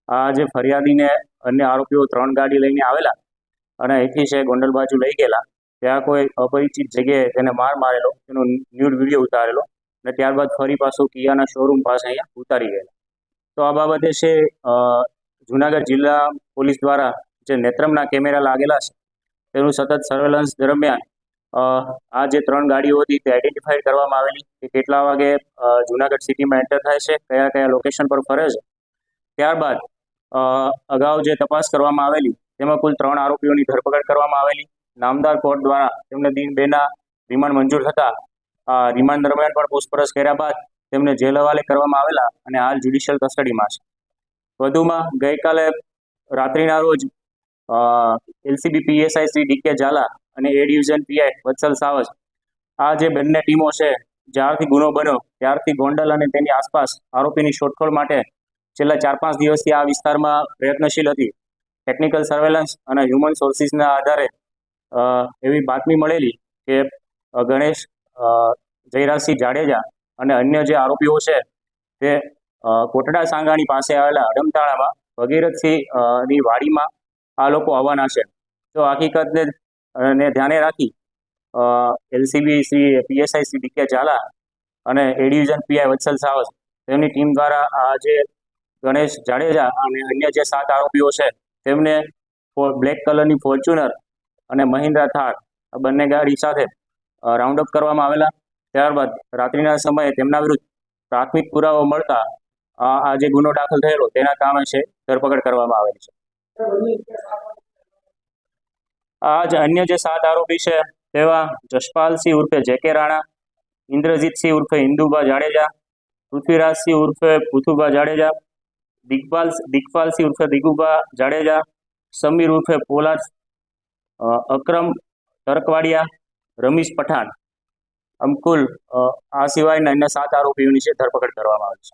આ જે ફરિયાદીને અન્ય આરોપીઓ 3 ગાડી લઈને આવેલા અને અહીંથી છે ગોંડલ બાજુ લઈ ગયેલા, ત્યાં કોઈ અપરિચિત જગ્યાએ તેને માર મારેલો, તેનો ન્યૂડ વિડીયો ઉતારેલો અને ત્યારબાદ ફરી પાછું કિયાના શોરૂમ પાસે અહીંયા ઉતારી ગયેલા. તો આ બાબતે છે જુનાગઢ જિલ્લા પોલીસ દ્વારા જે નેત્રમના કેમેરા લાગેલા છે તેનું સતત સર્વેલન્સ દરમિયાન આ જે 3 ગાડીઓ હતી તે આઈડેન્ટિફાઈડ કરવામાં આવેલી કે કેટલા વાગે જુનાગઢ સિટીમાં એન્ટર થાય છે, કયા કયા લોકેશન પર ફરે છે. ત્યારબાદ અગાઉ જે તપાસ કરવામાં આવેલી તેમાં કુલ 3 આરોપીઓની ધરપકડ કરવામાં આવેલી. નામદાર કોર્ટ દ્વારા તેમને દિન 2ના રિમાન્ડ મંજૂર થતા રિમાન્ડ દરમિયાન પણ પૂછપરછ કર્યા બાદ તેમને જેલ હવાલે કરવામાં આવેલા અને હાલ જ્યુડિશિયલ કસ્ટડીમાં છે. વધુમાં ગઈકાલે રાત્રિના રોજ LCB PSI Shri decay Jhala અને એ ડિવિઝન પીઆઈ વત્સલ સાવજ, આ જે બંને ટીમો છે જ્યારથી ગુનો બન્યો ત્યારથી ગોંડલ અને તેની આસપાસ આરોપીની શોધખોળ માટે છેલ્લા 4-5 દિવસથી આ વિસ્તારમાં પ્રયત્નશીલ હતી. ટેકનિકલ સર્વેલન્સ અને હ્યુમન સોર્સિસના આધારે એવી બાતમી મળેલી કે ગણેશ જયરાજસિંહ જાડેજા અને અન્ય જે આરોપીઓ છે તે કોટડા સાંગાણી પાસે આવેલા અડમતાળામાં ભગીરથસિંહ ની વાડીમાં આ લોકો આવવાના છે. તો હકીકતને ધ્યાને રાખી LCB Shri PSI Shri decay Jhala અને એ ડિવિઝન પીઆઈ વત્સલ સાવજ તેમની ટીમ દ્વારા આ જે ગણેશ જાડેજા અને અન્ય જે 7 આરોપીઓ છે તેમને બ્લેક કલરની ફોર્ચ્યુનર અને મહિન્દ્રા થાર આ બંને ગાડી સાથે રાઉન્ડ અપ કરવામાં આવેલા. ત્યારબાદ રાત્રિના સમયે તેમના વિરુદ્ધ પ્રાથમિક પુરાવો મળતા આ જે ગુનો દાખલ થયેલો તેના કામે છે ધરપકડ કરવામાં આવેલી છે. આ જ અન્ય જે 7 આરોપી છે તેવા જશપાલસિંહ ઉર્ફે જેકે રાણા, ઇન્દ્રજીતસિંહ ઉર્ફે ઇન્દુબા જાડેજા, પૃથ્વીરાજસિંહ ઉર્ફે પૃથુબા જાડેજા, દિગપાલસિંહ ઉર્ફે દિગુબા જાડેજા, સમીર ઉર્ફે પોલાદ, અકરમ તરકવાડિયા, રમીશ પઠાણ, આમ કુલ આ સિવાયના અન્ય 7 આરોપીઓની છે ધરપકડ કરવામાં આવી છે.